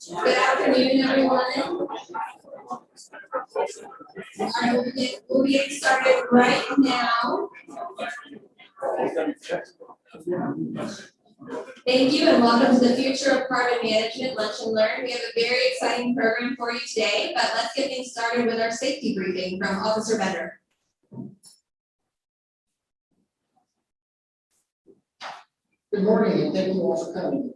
Good afternoon, everyone. We'll be getting started right now. Thank you and welcome to the Future of Carbon Management Lunch and Learn. We have a very exciting program for you today, but let's get things started with our safety briefing from Officer Bender. Good morning and thank you all for coming.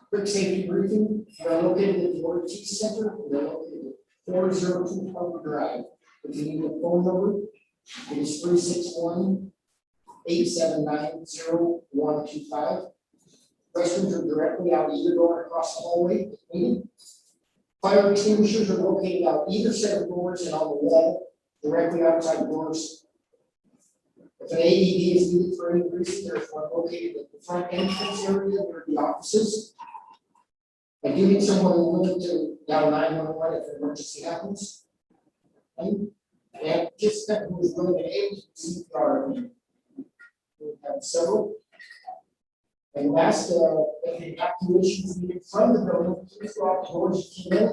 Quick safety briefing. We are located at the Ortiz Center. We are located at 402 Harper Drive. If you need a phone number, it is 361-879-0125. Restrooms are directly out either door across the hallway. Fire extinguishers are located out either set of doors and on the wall, directly outside the doors. If an AED is needed for any reason, there's one located at the front entrance area near the offices. I do need someone willing to dial 911 if an emergency happens. And just that who is willing and able to CPR. We have several. And last, if the evacuation is needed from the building, please go out the doors you came in.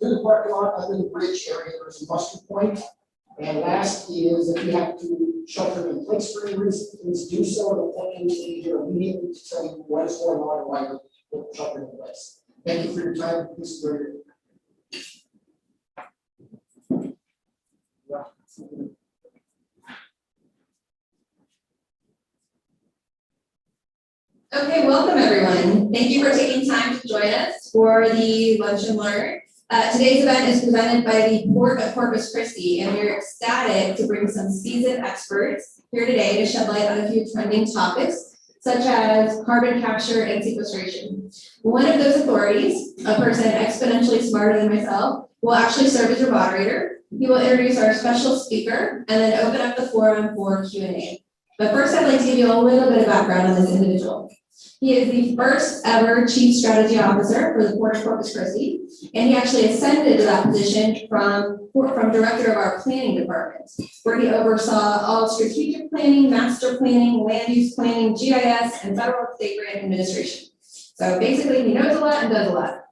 To the parking lot, under the bridge area, there's a muster point. And last is if you have to shelter in place for any reason, please do so. The point is here immediately to tell you what is going on and why you're sheltering in place. Thank you for your time. Please go ahead. Okay, welcome everyone. Thank you for taking time to join us for the Lunch and Learn. Today's event is presented by the Port of Corpus Christi, and we're ecstatic to bring some seasoned experts here today to shed light on a few trending topics, such as carbon capture and sequestration. One of those authorities, a person exponentially smarter than myself, will actually serve as your moderator. He will introduce our special speaker and then open up the forum for Q&A. But first, I'd like to give you a little bit of background on this individual. He is the first ever Chief Strategy Officer for the Port of Corpus Christi, and he actually ascended to that position from Director of our Planning Department, where he oversaw all strategic planning, master planning, land use planning, GIS, and federal state grant administration. So basically, he knows a lot and does a lot.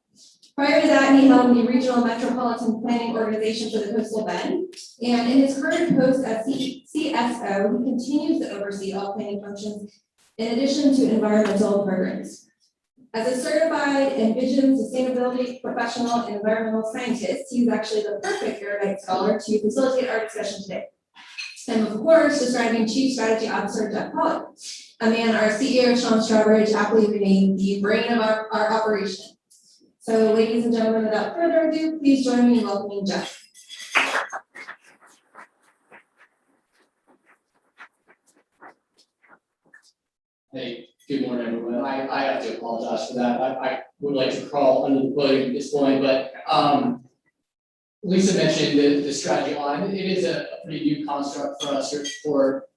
Prior to that, he held the Regional Metropolitan Planning Organization for the Coastal Bend, and in his current post as CSO, he continues to oversee all planning functions in addition to environmental programs. As a certified Envision sustainability professional and environmental scientist, he's actually the perfect erudite scholar to facilitate our discussion today. And of course, describing Chief Strategy Officer Jeff Pollock, a man our CEO Sean Strawbridge aptly renamed the brain of our operation. So ladies and gentlemen, without further ado, please join me in welcoming Jeff. Hey, good morning, everyone. I have to apologize for that. I would like to crawl under the podium at this point, but Lisa mentioned the strategy line. It is a pretty new construct for us here at the Port.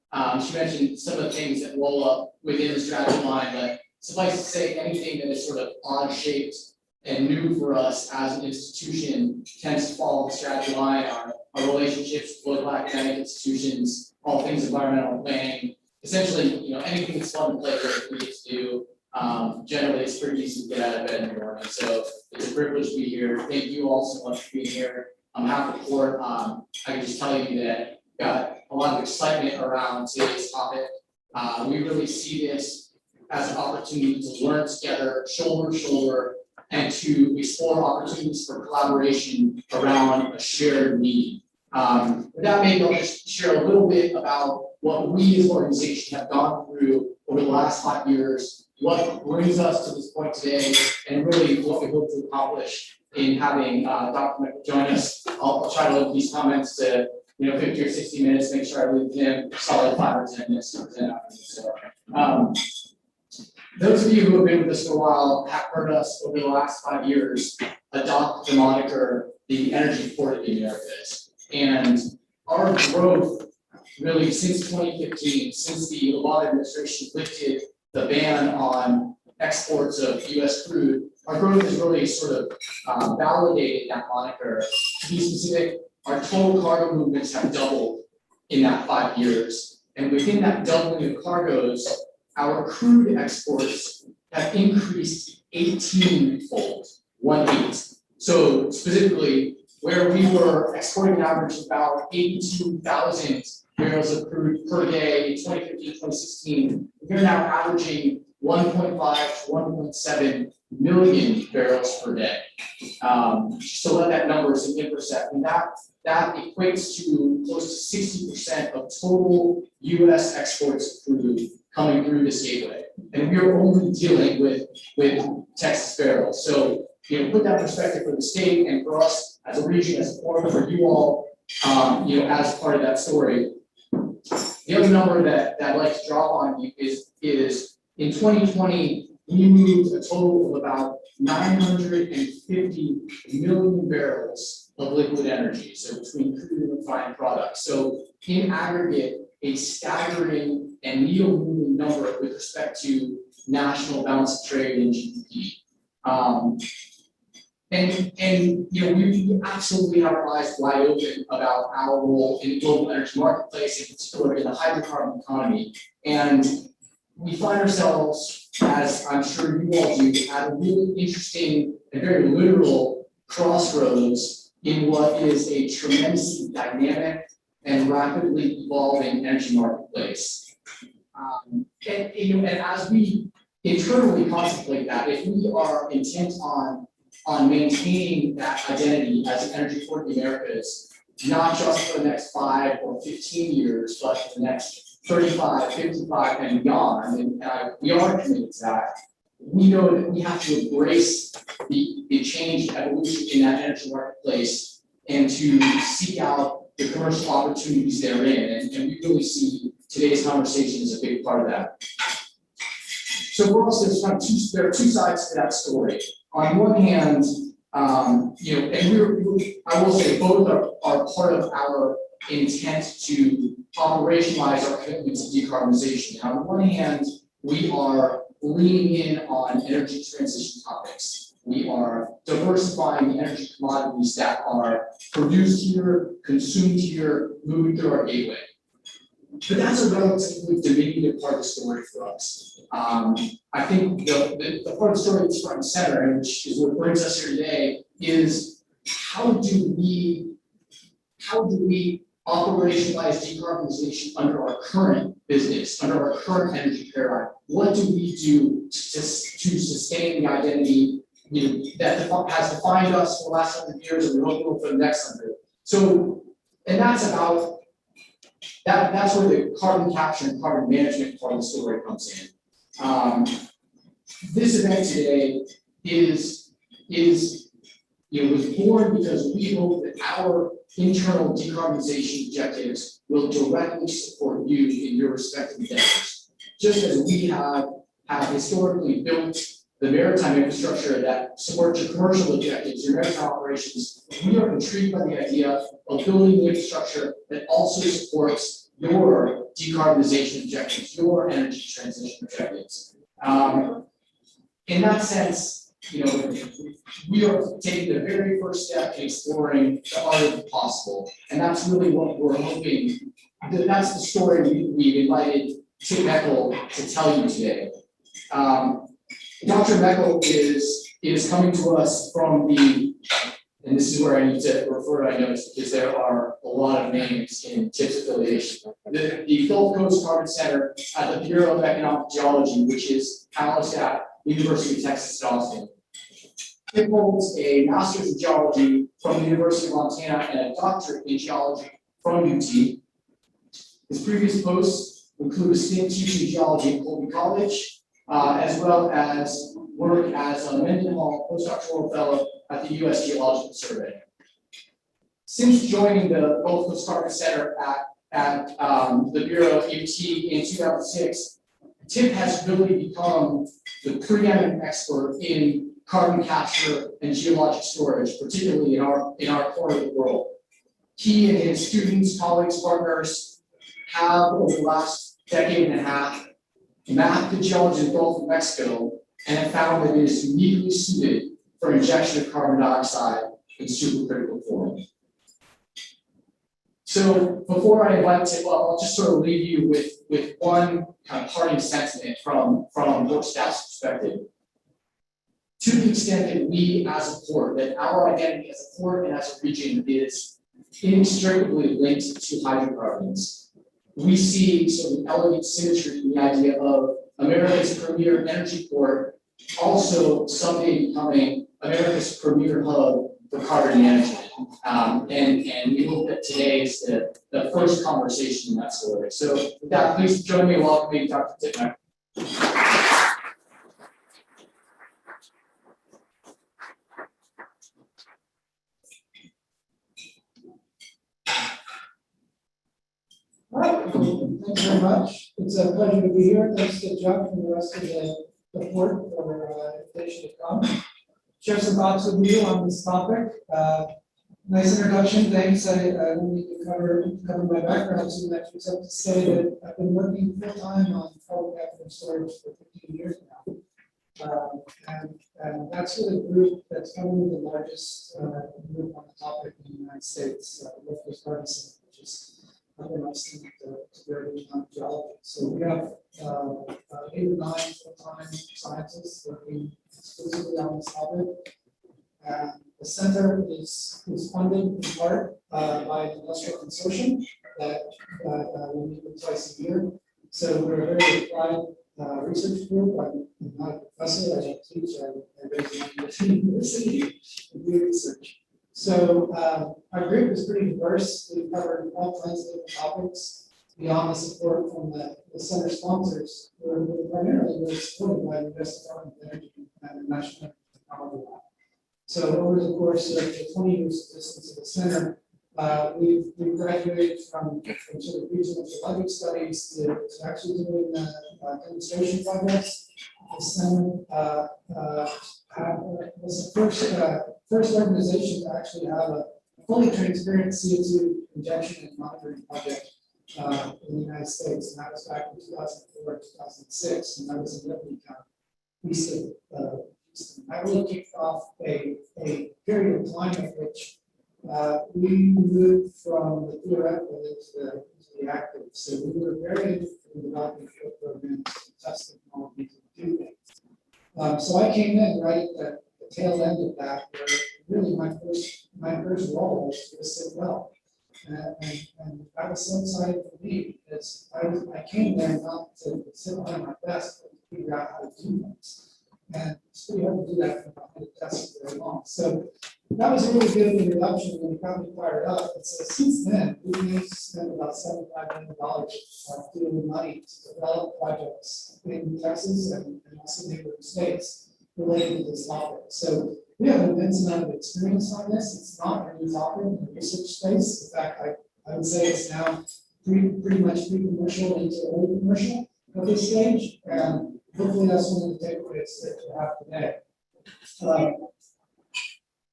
She mentioned some of the things that roll up within the strategy line, but suffice to say, anything that is sort of odd-shaped and new for us as an institution tends to follow the strategy line. Our relationships with local academic institutions, all things environmental planning. Essentially, anything that's fun to play with, we get to do. Generally, it's pretty easy to get out of bed in the morning. So it's a privilege to be here. Thank you all so much for being here. On behalf of the Port, I can just tell you that got a lot of excitement around today's topic. We really see this as an opportunity to learn together, shoulder to shoulder, and to explore opportunities for collaboration around a shared need. With that, maybe I'll just share a little bit about what we as an organization have gone through over the last 5 years, what brings us to this point today, and really what we hope to accomplish in having Dr. Michael join us. I'll try to limit these comments to 50 or 60 minutes, make sure I leave him solid 5 or 10 minutes to present after me. So, those of you who have been with us for a while have heard us over the last 5 years adopt the moniker the energy port of the Americas. And our growth really since 2015, since the Obama administration lifted the ban on exports of US crude, our growth has really sort of validated that moniker. To be specific, our total cargo movements have doubled in that 5 years. And within that doubling of cargoes, our crude exports have increased 18-fold, 18. exporting an average of about 82,000 barrels of crude per day in 2015, 2016. We're now averaging 1.5 to 1.7 million barrels per day. Just to let that number is in percent, and that equates to close to 60% of total US exports of crude coming through this gateway. And we are only dealing with Texas barrels. So, put that in perspective for the state and for us as a region, as a forum, for you all, as part of that story. The other number that I'd like to drop on you is in 2020, we moved a total of about 950 million barrels of liquid energy, so between crude and refined products. So in aggregate, a staggering and needle-moving number with respect to national balance of trade and GDP. We absolutely have our eyes wide open about our role in the global energy marketplace, in particular in the hydrocarbon economy. And we find ourselves, as I'm sure you all do, at a really interesting and very literal crossroads in what is a tremendously dynamic and rapidly evolving energy marketplace. And as we internally contemplate that, if we are intent on maintaining that identity as an energy for the Americas, not just for the next 5 or 15 years, but for the next 35, 55, and beyond, and we are committed to that. We know that we have to embrace the change and evolution in that energy marketplace and to seek out the commercial opportunities therein. And we really see today's conversation as a big part of that. So for us, there are two sides to that story. On one hand, and I will say both are part of our intent to operationalize our commitment to decarbonization. Now, on one hand, we are leaning in on energy transition topics. We are diversifying the energy commodities that are produced here, consumed here, moving through our gateway. But that's a relatively diminutive part of the story for us. I think the part of the story that's front and center, which is what brings us here today, is how do we operationalize decarbonization under our current business, under our current energy paradigm? What do we do to sustain the identity that has defined us for the last 100 years, and we hope will for the next 100? So, and that's about that's where the carbon capture and carbon management part of the story comes in. This event today was born because we hope that our internal decarbonization objectives will directly support you in your respective endeavors. Just as we have historically built the maritime infrastructure that supports your commercial objectives, your maritime operations, we are intrigued by the idea of building the infrastructure that also supports your decarbonization objectives, your energy transition objectives. In that sense, we are taking the very first step in exploring the art of the possible, and that's really what we're hoping. That's the story we've invited Tim Meckel to tell you today. Dr. Meckel is coming to us from and this is where I need to refer, I noticed, because there are a lot of names in TIP's affiliation. The Gulf Coast Carbon Center at the Bureau of Economic Geology, which is housed at the University of Texas at Austin. Tim holds a master's in geology from the University of Montana and a doctorate in geology from UT. His previous posts include a stint teaching geology at Colby College, as well as work as a Mendenhall postdoctoral fellow at the U.S. Geological Survey. Since joining the Gulf Coast Carbon Center at the Bureau of UT in 2006, Tip has really become the preeminent expert in carbon capture and geologic storage, particularly in our corner of the world. He and his students, colleagues, partners have, over the last decade and a half, mapped the geology of the Gulf of Mexico and have found that it is uniquely suited for injection of carbon dioxide in supercritical form. So before I invite Tip up, I'll just sort of leave you with one kind of parting sentiment from work staff's perspective. To the extent that we as a port, that our identity as a port and as a region is inextricably linked to hydrocarbons. We see sort of elegant symmetry in the idea of America's premier energy port also someday becoming America's premier hub for carbon management. And we hope that today is the first conversation in that story. So with that, please join me in welcoming Dr. Tittner. All right, thank you very much. It's a pleasure to be here. Thanks to Chuck and the rest of the board for invitation to come. Share some thoughts with you on this topic. Nice introduction, thanks. I don't need to cover my background too much, except to say that I've been working full time on carbon capture and storage for 15 years now. And that's with a group that's probably the largest group on the topic in the United States, Northwest Carbon Center, which is under my student to geology. So we have 8 or 9 full-time scientists working exclusively on this topic. The center is funded in part by an industrial consortium that we meet twice a year. So we're a very applied research group. I'm not a professor, I don't teach, I raise money at the university and do research. So our group is pretty diverse. We cover all kinds of different topics beyond the support from the center sponsors. We're primarily supported by the U.S. Department of Energy and the National Technology Lab. So over the course of the 20 years of existence of the center, we've graduated from sort of regional geologic studies to actually doing demonstration projects. The center was the first organization to actually have a fully transparent CO2 injection and monitoring project in the United States, and that was back in 2004, 2006, and that was in Liberty County, east of Houston. That really kicked off a period of time in which we moved from the theoretical into the active. So we were very interested in developing field programs to test technology to do things. So I came in right at the tail end of that, where really my first role was to sit well. And that was so exciting for me because I came there not to sit behind my desk, but to figure out how to do things. And it's pretty hard to do that from behind a desk for very long. So that was a really good introduction when we got me fired up. And so since then, we've managed to spend about $75 million doing money to develop projects in Texas and also neighboring states related to this topic. So we have an immense amount of experience on this. It's not a new topic in the research space. In fact, I would say it's now pretty much pre-commercial into early commercial at this stage. And hopefully that's one of the takeaways that we have today.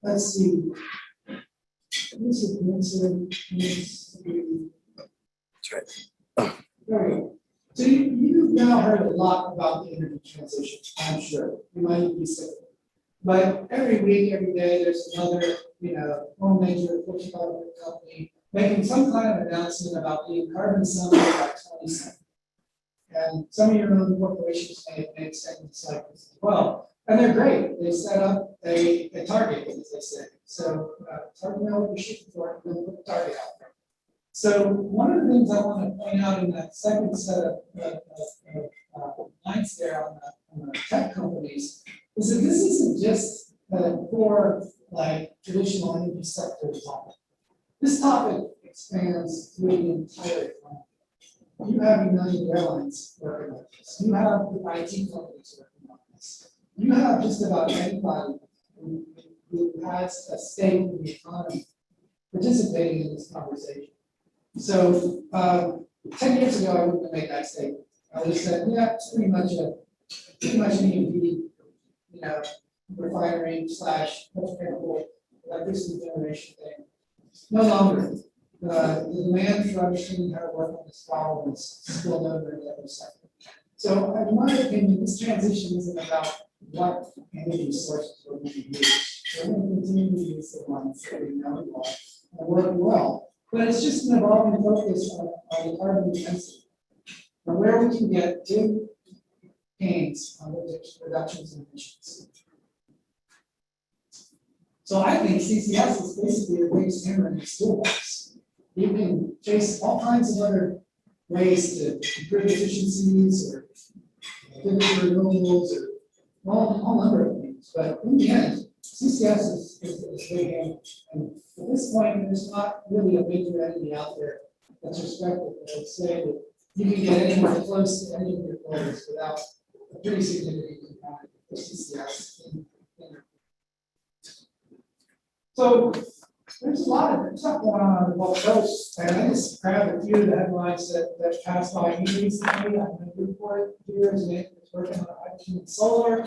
Let's see. This is that's right. There we go. So you've now heard a lot about the energy transition, I'm sure. You might be sick. But every week, every day, there's another, one major Fortune 500 company making some kind of announcement about being carbon sunk by 2070. And some of your own corporations may have made statements like this as well. And they're great. They set up a target, as they say. So target know what you're shooting for, and then put the target out there. So one of the things I want to point out in that second set of lines there on the tech companies is that this isn't just a core traditional energy sector topic. This topic expands through the entire economy. You have United Airlines working on this. You have the IT companies working on this. You have just about anybody who has a stake in the economy participating in this conversation. So 10 years ago, I wouldn't have made that statement. I would have said, yeah, it's pretty much an EV, refinery / petrochemical electricity generation thing. No longer. The demand for understanding how to work on this problem is spilled over into every sector. So, in my opinion, this transition isn't about what energy sources we're going to use. We're going to continue to use the ones that we know well and work well. But it's just an evolving focus on the carbon intensity and where we can get big gains on reductions in emissions. So I think CCS is basically a biggest hammer in the toolbox. You can chase all kinds of other ways to improve efficiencies or temperature renewables or all number of things. But in the end, CCS is big hand. And at this point, there's not really a major entity out there that's respected that would say that you can get anywhere close to any of your goals without a pretty significant component of CCS in there. So there's a lot of stuff going on the Gulf Coast, and I just grabbed a few of the headlines that passed by me recently. I'm going to report here is working on hydrogen and solar.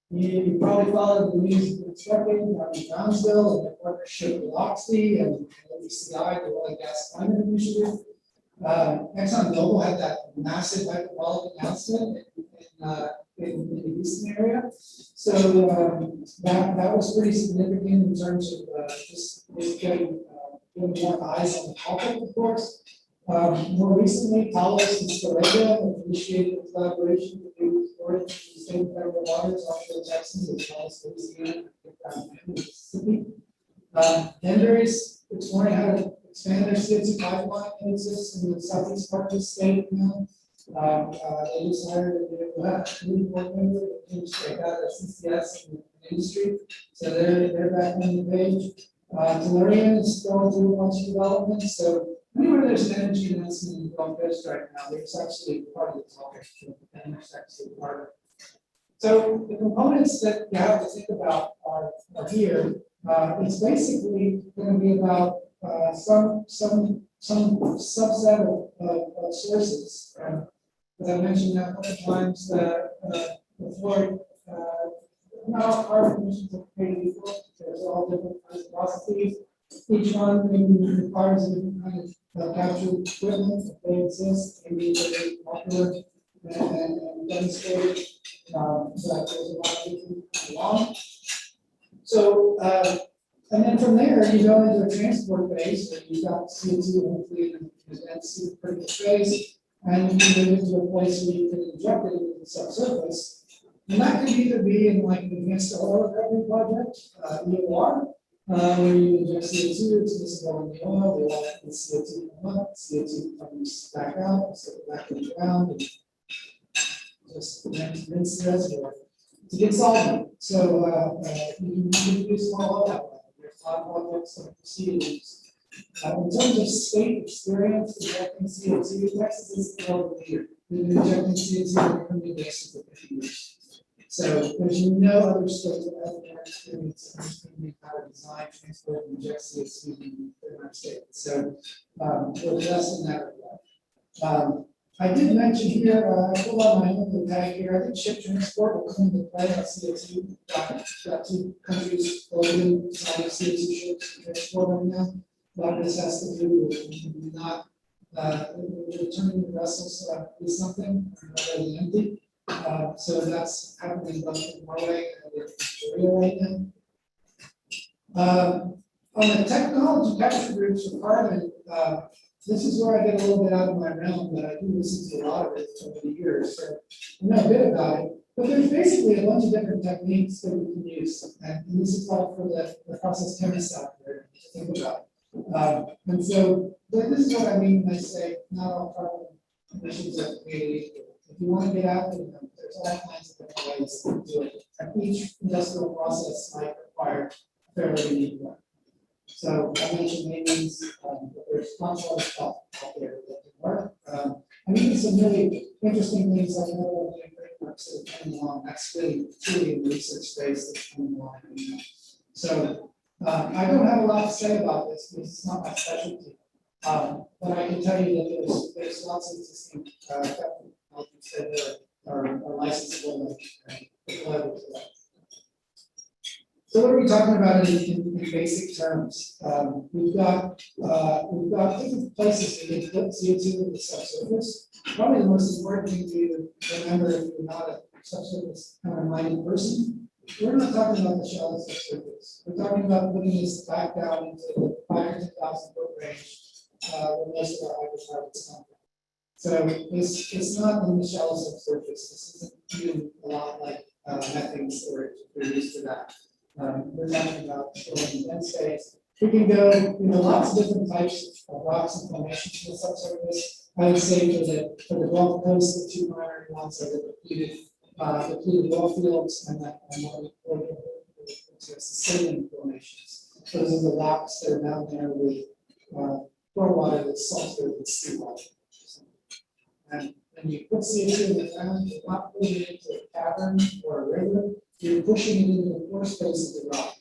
You probably followed the news expecting in Brownsville and the partnership with Oxy and WCI, the Oil and Gas Climate Initiative. ExxonMobil had that massive hyperbolic announcement in the Houston area. So that was pretty significant in terms of just getting more eyes on the topic, of course. More recently, Talos and Storega have initiated a collaboration to do storage in state and federal waters offshore Texas as well as Louisiana and Mississippi. Denver's exploring how to expand their CO2 pipeline that exists in the southeast part of the state now. They just hired a new board member that came straight out of CCS in the industry, so they're back on the page. Tellurian is going through a bunch of development, so anywhere there's an energy announcement in the Gulf Coast right now, there's actually part of the topic, and there's actually part of it. So the components that you have to think about are here. It's basically going to be about some subset of sources. As I mentioned a couple of times, before not all carbon emissions are created equal. There's all different kinds of processes. Each one maybe requires a different kind of capture equipment if they exist. Maybe they're popular and demonstrated. So there's a lot of different along. So and then from there you go into a transport phase where you've got CO2 hopefully in the dense critical phase, and you can move into a place where you can inject it into the subsurface. And that could either be in like an advanced oil recovery project, EOR, where you inject CO2, it's miscible in the oil CO2 come up, CO2 comes back out, so back in the ground, and just rinse the reservoir to get solvent. So you can do small oil that way. There's a lot of projects that proceed. In terms of state experience injecting CO2, Texas is the world leader. We've been injecting CO2 on a permanent basis for 50 years. So there's no other state that has more experience in how to design, transport, and inject CO2 in the United States. So we're the best in that regard. I did mention here, I put on my own tag here, I think ship transport will come into play on CO2. Got two countries globally designing CO2 ships to transport right now. A lot of this has to do with not returning the vessels with something rather than empty. So that's happening both in Norway and in Korea right now. On the technology capture groups for carbon, this is where I get a little bit out of my realm, but I do listen to a lot of it over the years, so I know a bit about it. But there's basically a bunch of different techniques that we can use, and this is all for the process chemists out there to think about. And so this is what I mean when I say not all carbon emissions are created equal. If you want to get after them, there's all kinds of different ways to do it. And each industrial process might require a fairly unique one. So I mentioned amines, but there's a bunch of other stuff out there that can work. And even some really interesting things like mobile frameworks that are coming along. That's really truly in the research space that's coming along right now. So I don't have a lot to say about this because it's not my specialty. But I can tell you that there's lots of existing technologies that are licensable and deployable to that. So what are we talking about in basic terms? We've got different places that can put CO2 in the subsurface. Probably the most important thing to remember if you're not a subsurface kind of minded person, we're not talking about the shallow subsurface. We're talking about putting this back down into the 5,000 to 10,000 foot range, where most of our hydrocarbons come from. So it's not in the shallow subsurface. This isn't even a lot like methane storage if you're used to that. We're talking about showing dense space. We can go, lots of different types of rocks and formations in the subsurface. I would say for the Gulf Coast, the two primary ones are the depleted oil fields and what we call the Sicilian formations. Those are the rocks that are down there with pore water that's saltier than seawater. And when you put CO2 in the ground, you're not putting it into a cavern or a river, you're pushing it into the pore space of the rock.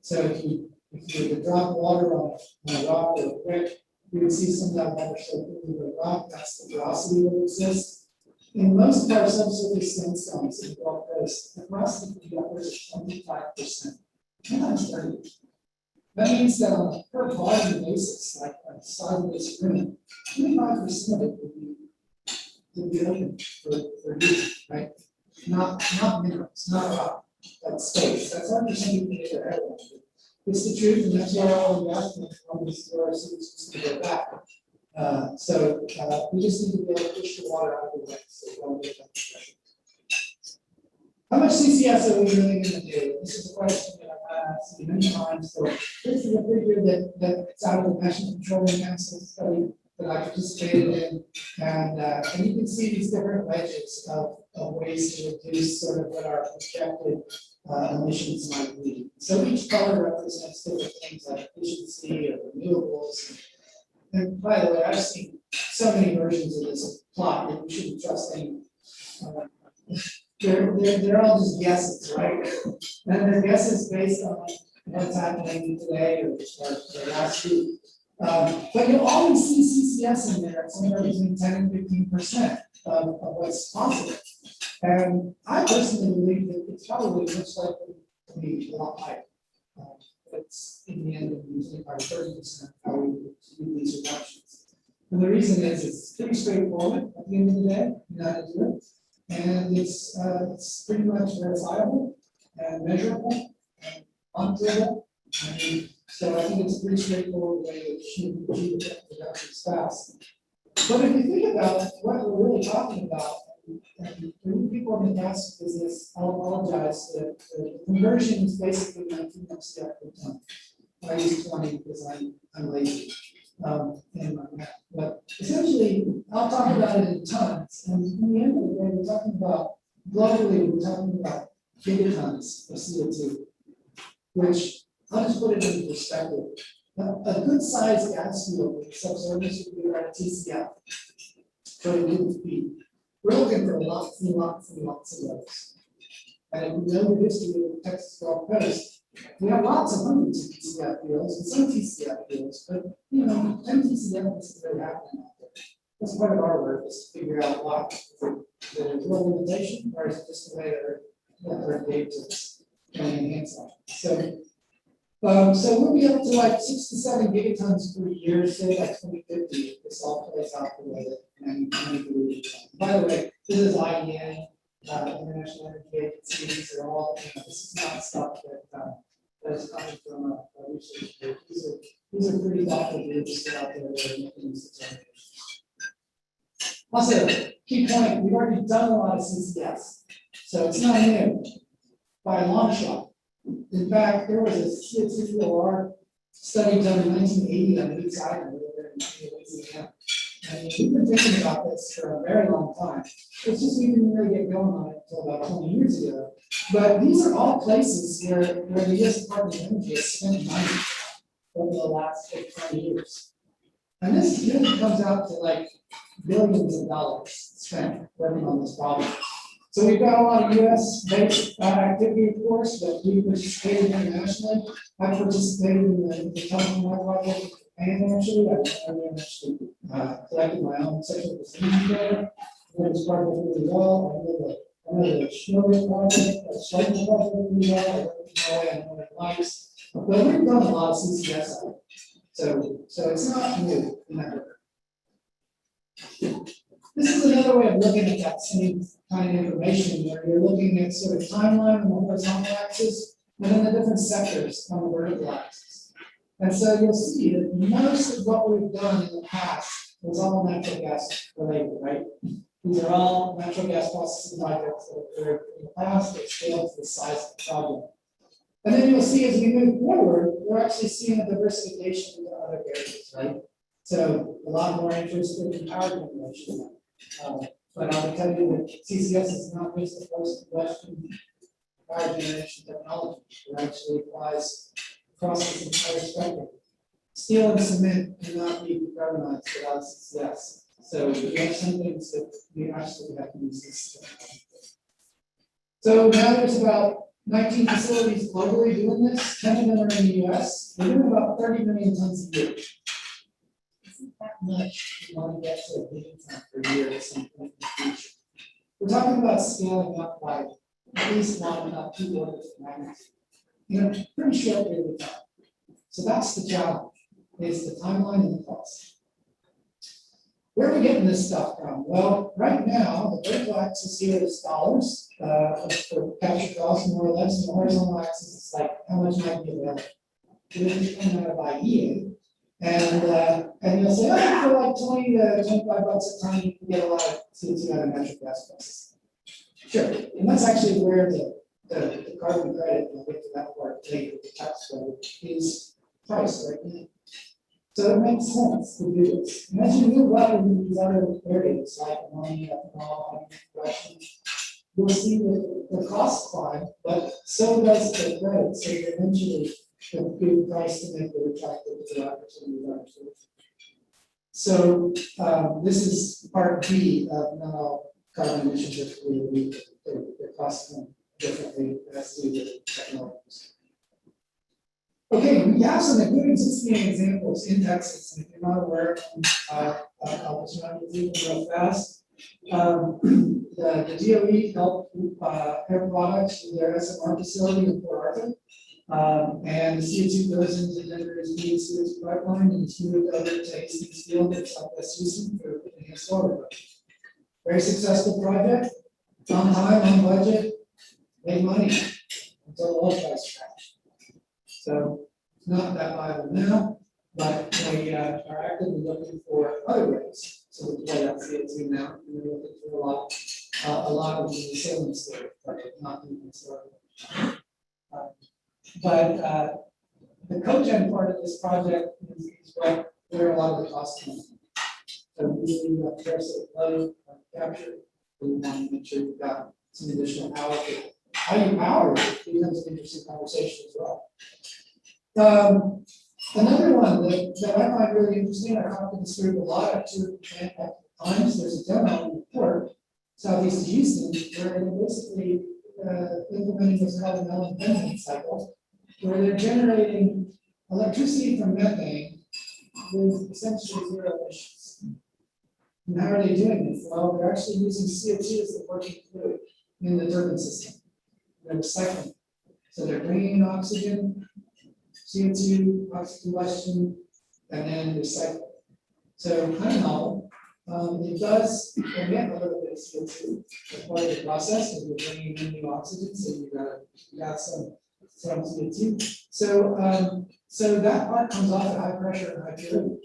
So if you were to drop water on a rock or a brick, you would see some of that water soak into the rock. That's the porosity that exists. In most of our subsurface sandstones in the Gulf Coast, the porosity can be upwards of 25%. Sometimes 30%. That means that on a per volume basis, like the size of this room, 25% of it would be open for use, right? Not minerals, not rock, but space. That's our percentage of everyone. It's the truth, and that's why all investment companies are supposed to go back. We just need to be able to push the water out of the way, so we don't get that pressure. How much CCS are we really going to do? This is a question that I've asked many times. So this is a figure that's out of the National Petroleum Council study that I participated in, and you can see these different wedges of ways to reduce sort of what our projected emissions might be. So each color represents different things like efficiency or renewables. And by the way, I've seen so many versions of this plot that you shouldn't trust any. They're all just guesses, right? And they're guesses based on what's happening today or last week. But you'll always see CCS in there, somewhere between 10 and 15% of what's possible. And I personally believe that it's probably much likely to be a lot higher. It's in the end of usually about 30% how we do these reductions. And the reason is it's pretty straightforward at the end of the day, you know how to do it. And it's pretty much verifiable and measurable and monitorable. So I think it's a pretty straightforward way to achieve the reductions fast. But if you think about what we're really talking about, and for you people in the gas business, I'll apologize. The conversion is basically 19 MCF per ton. I use 20 because I'm lazy in my math. But essentially, I'll talk about it in tons. And in the end of the day, we're talking about globally, we're talking about gigatons of CO2, which I'll just put it in perspective. A good sized gas field with subsurface would be about a TCF for a given feet. We're looking for lots and lots and lots of those. And if we know the history of the Texas Gulf Coast, we have lots of hundreds of TCF fields and some TCF fields, but 10 TCF is very happening out there. That's part of our work is to figure out what the real limitation or is it just the way that our data is going to enhance that. So we'll be up to like 6 to 7 gigatons per year, say by 2050, if this all plays out the way that many believe. By the way, this is IEN, International Energy Agency. These are all, this is not stuff that is coming from a research group. These are pretty thoughtful groups that are out there that are making these determinations. Also, key point, we've already done a lot of CCS, so it's not new by a long shot. In fact, there was a CO2 study done in 1980 on Leeds Island over there in Louisiana. I mean, we've been thinking about this for a very long time. It's just we didn't really get going on it until about 20 years ago. But these are all places where the U.S. Department of Energy has spent money over the last 20 years. And this really comes out to like billions of dollars spent working on this problem. So we've got a lot of US-based activity, of course, but we participated internationally. I participated in the California project in Japan, actually. I actually collected my own sexual procedure there. I was part of it really well. I know the Schnorr project, the Schleifer project really well. I worked in Norway, I know what it likes. But we've done a lot of CCS on it. So it's not new in that regard. This is another way of looking at that same kind of information where you're looking at sort of timeline on the horizontal axis and then the different sectors on the vertical axis. And so you'll see that most of what we've done in the past was all natural gas related, right? These are all natural gas processing projects that occurred in the past that scaled to the size of the project. And then you'll see as we move forward, we're actually seeing a diversification into other areas, right? So a lot more interest in power generation. But I will tell you that CCS is not just the first Western power generation technology. It actually applies across this entire spectrum. Steel and cement cannot be decarbonized without CCS. So we have some things that we absolutely have to use this technology. So now there's about 19 facilities globally doing this. 10 of them are in the US. They're doing about 30 million tons a year. Isn't that much? You want to get to a billion ton per year at some point in the future. We're talking about scaling up by at least 1, not 2 orders of magnitude in a pretty short period of time. So that's the challenge, is the timeline and the cost. Where are we getting this stuff from? Well, right now, the vertical axis here is dollars for capture cost, more or less, and the horizontal axis is like how much might be available. It is determined by EA. And you'll say, oh, for like 20 to 25 bucks a ton, you can get a lot of CO2 out of natural gas prices. Sure, and that's actually where the carbon credit, and I'll get to that part later, the tax credit, is priced right now. So it makes sense to do this. And as you move up into these other areas, like ammonia, ethanol, hydrogen, you'll see that the cost climb, but so does the credit. So eventually, the good price to make it attractive to the opportunity. So this is part B of not all carbon emissions are created equal. They're costing differently as to the technologies. Okay, we have some good existing examples in Texas, and if you're not aware of them, I'll just run through them real fast. The DOE helped Air Products with their SMR facility in Port Arthur. And the CO2 goes into Denver's main sewage pipeline and it's moved over to Hastings Field in Southwest Houston for a solar project. Very successful project, on time, on budget, made money until the oil price crashed. So it's not that viable now, but they are actively looking for other ways to deploy that CO2 now. And they're looking for a lot of the sailing storage project, not even storage. But the cogen part of this project is where a lot of the costs come from. So we need a parasite load capture. We want to make sure we've got some additional power. How you power it becomes an interesting conversation as well. Another one that I find really interesting, I talked to this group a lot at times. There's a demo in the port, southeast of Houston, where they're basically implementing what's called an element cycle, where they're generating electricity from methane with essentially zero emissions. And how are they doing this? Well, they're actually using CO2 as the working fluid in the turbine system. They're recycling. So they're bringing in oxygen, CO2, oxygen combustion, and then recycle. So kind of novel. It does emit a little bit of CO2 as part of the process, because you're bringing in new oxygen, so you got some CO2. So that part comes off at high pressure and high purity.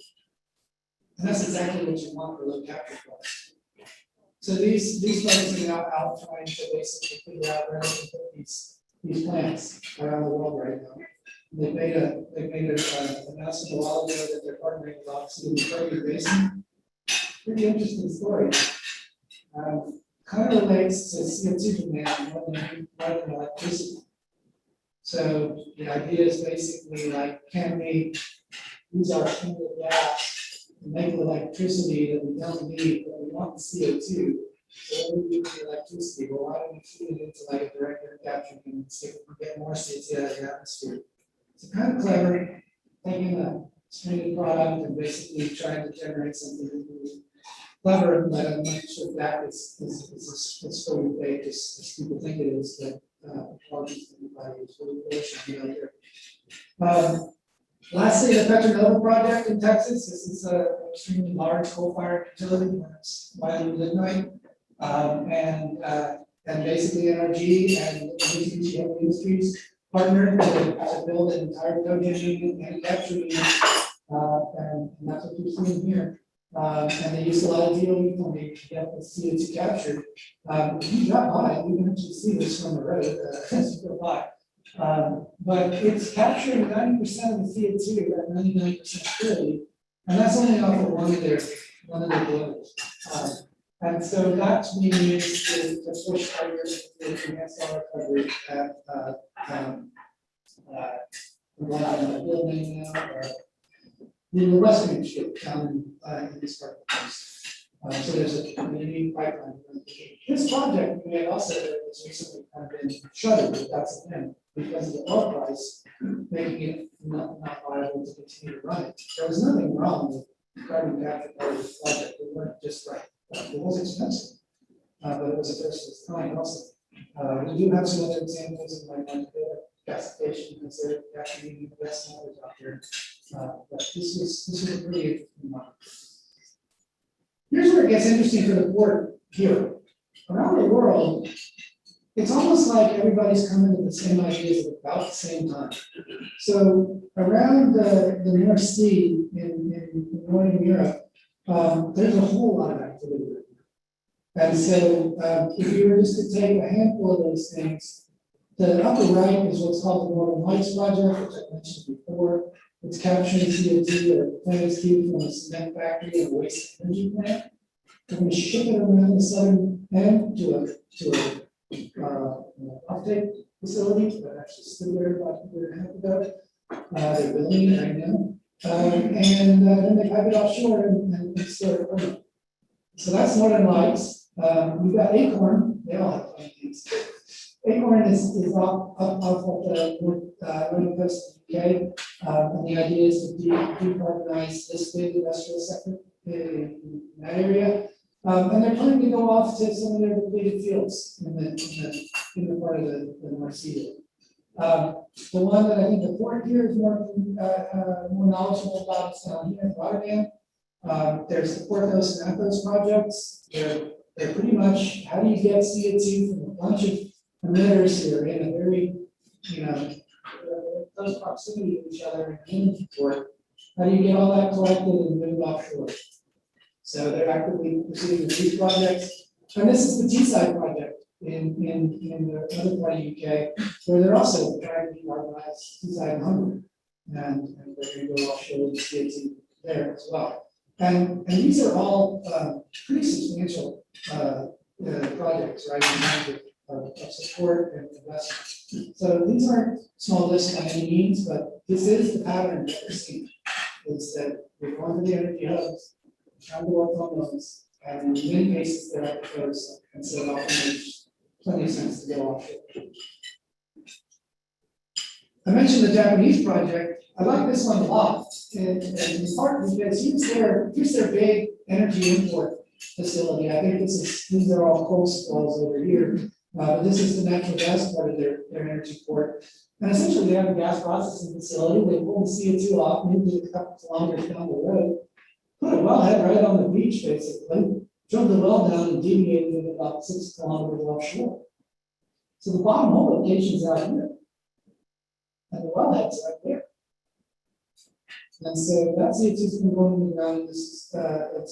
And that's exactly what you want for low capture costs. So these folks are now out trying to basically figure out where they can put these plants around the world right now. They made an announcement a while ago that they're partnering with Oxy in the Permian Basin. Pretty interesting story. Kind of relates to CO2 demand more than electricity. So the idea is basically like, can we use our single gas to make electricity that we don't need, but we want the CO2? So when we use the electricity, well, why don't we feed it into like a direct air capture unit and see if we can get more CO2 out of the atmosphere? It's kind of clever, taking a stranded product and basically trying to generate something really clever, but I'm not sure that is fully baked as people think it is, but apologies to anybody who's really bullish on it out there. Lastly, the Petronova project in Texas. This is an extremely large coal-fired utility when it's widely lignite. And basically NRG and Mitsubishi Heavy Industries partnered to build an entire cogen unit and capture unit. And that's what you're seeing here. And they used a lot of DOE funding to get the CO2 captured. If you drive by, you can actually see this from the road as you go by. But it's capturing 90% of the CO2 at 99% purity, and that's only off of one of their boilers. And so that to me is to push harder to enhance our recovery at, the building now, the Western Street down in this part of the place. So there's a community pipeline. This project, we had also heard, was recently kind of been shuttered, but that's again because of the oil price, making it not viable to continue to run it. There was nothing wrong with carbon capture part of the project, it weren't just right. It was expensive, but it was a first of its kind also. We do have some other examples of like gasification, because they're actually the best knowledge out there. But this was a pretty interesting one. Here's where it gets interesting for the board here. Around the world, it's almost like everybody's coming to the same ideas at about the same time. So around the North Sea in Northern Europe, there's a whole lot of activity right now. And so if you were just to take a handful of those things, the upper right is what's called the Northern Lights Project, which I mentioned before. It's capturing CO2 or CO2 from a cement factory and a waste energy plant. We're going to ship it around the southern end to a offtake facility that actually stood there about a year and a half ago. They're building it right now. And then they pipe it offshore and store it permanently. So that's Northern Lights. We've got Acorn, they all have funny things. Acorn is off of the northern coast of the UK. And the idea is to decarbonize this big industrial sector in that area. And they're planning to go off to some of their depleted fields in the part of the North Sea. The one that I think the port here is more knowledgeable about is down here in Rotterdam. There's the Porthos and Athos projects. They're pretty much how do you get CO2 from a bunch of emitters here in a very, close proximity to each other in the port. How do you get all that collected and moved offshore? So they're actively proceeding with these projects. And this is the Teesside project in the other part of UK, where they're also trying to decarbonize Teesside and Hungary. And they're going to go offshore with CO2 there as well. And these are all pretty substantial projects, right? In terms of support and investment. So these aren't small lifts by any means, but this is the pattern that we're seeing. Is that we're going to the energy hubs, trying to work on those, and in many cases they're at the coast, and so it often makes plenty of sense to go offshore. I mentioned the Japanese project. I like this one a lot, and in part because here's their big energy import facility. I think these are all coal stalls over here. But this is the natural gas part of their energy port. And essentially they have a gas processing facility. They pull the CO2 off, maybe a couple kilometers down the road, put a wellhead right on the beach basically, drilled the well down and deviated it about 6 kilometers offshore. So the bottom hole location is out here. And the wellhead's right there. And so that CO2 has been going in the ground. This is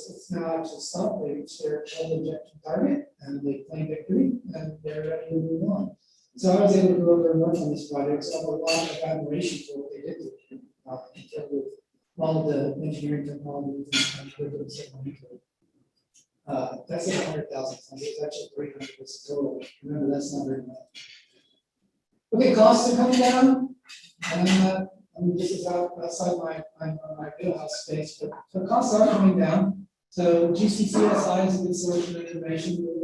it's now actually stopped. They reached their oil injection target and they claim victory and they're ready to move on. So I was able to go over and work on this project. So I have a lot of admiration for what they did in terms of all of the engineering technologies and that's like 100,000 tons. It's actually 300 is the total. Remember that's not very much. Okay, costs are coming down. This is outside my wheelhouse space, but the costs are coming down. So GCCSI is a good source of information with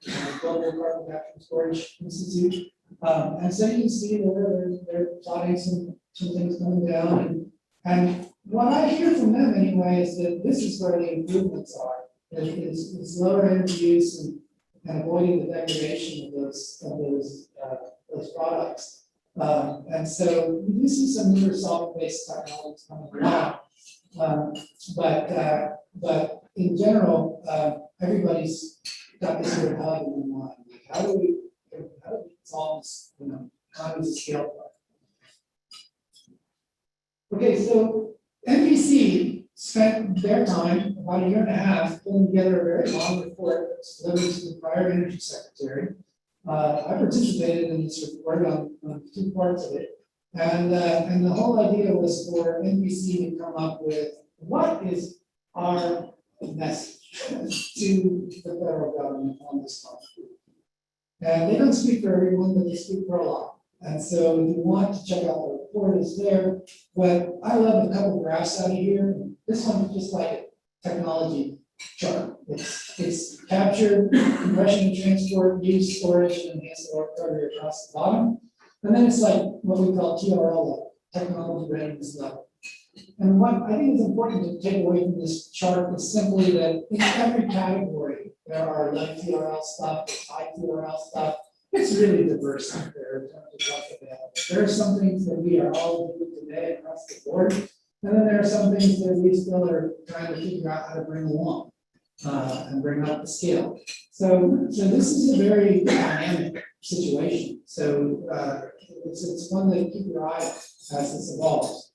the Global Carbon Capture and Storage Institute. And so you can see that they're plotting some things coming down. And what I hear from them anyway is that this is where the improvements are. It's lower energy use and avoiding the degradation of those products. And so we do see some newer solvent-based technologies coming around, but in general, everybody's got this sort of hug in their mind. Like, how do we solve this? Economies of scale. Okay, so NPC spent their time, about 1.5 years, putting together a very long report that's delivered to the prior energy secretary. I participated in this report on two parts of it. And the whole idea was for NBC to come up with what is our message to the federal government on this topic. And they don't speak for everyone, but they speak for a lot. And so if you want to check out the report, it's there. But I love a couple graphs out of here. This one is just like a technology chart. It's capture, compression, and transport, use, storage, and enhance the recovery across the bottom. And then it's like what we call TRL level, technology readiness level. And what I think is important to take away from this chart is simply that in every category, there are low TRL stuff, there's high TRL stuff. It's really diverse out there in terms of what's available. There are some things that we are all doing today across the board. And then there are some things that we still are trying to figure out how to bring along and bring up the scale. So this is a very dynamic situation. So it's one that keep your eye as this evolves.